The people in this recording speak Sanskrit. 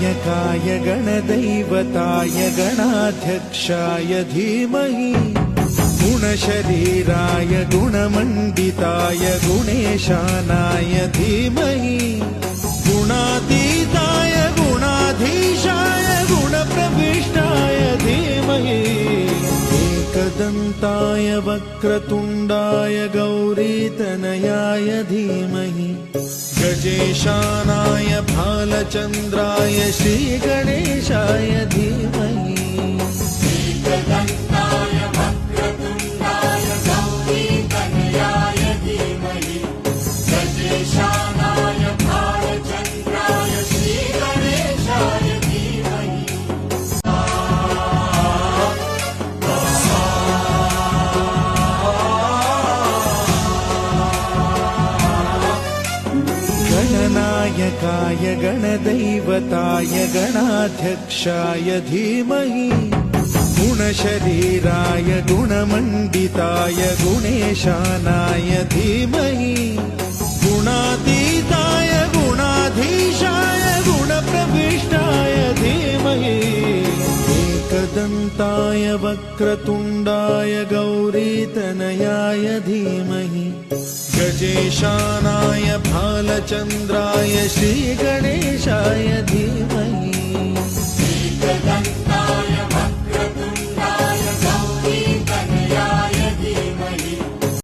गणनायकाय गणदैवताय गणाध्यक्षाय धीमहि गुणशरीराय गुणमण्डिताय गुणेशानाय धीमहि गुणातीताय गुणाधीशाय गुणप्रविष्टाय धीमहि एकदन्ताय वक्रतुण्डाय गौरीतनयाय धीमहि गजेशानाय भालचन्द्राय श्रीगणेशाय धीमहि एकदन्ताय वक्रतुण्डाय गौरीतनयाय धीमहि गजेशानाय भालचन्द्राय श्रीगणेशाय धीमहि गणनायकाय गणदैवताय गणाध्यक्षाय धीमहि गुणशरीराय गुणमण्डिताय गुणेशानाय धीमहि गुणातीताय गुणाधीशाय गुणप्रविष्टाय धीमहि एकदन्ताय वक्रतुण्डाय गौरीतनयाय धीमहि गजेशानाय भालचन्द्राय श्रीगणेशाय धीमहि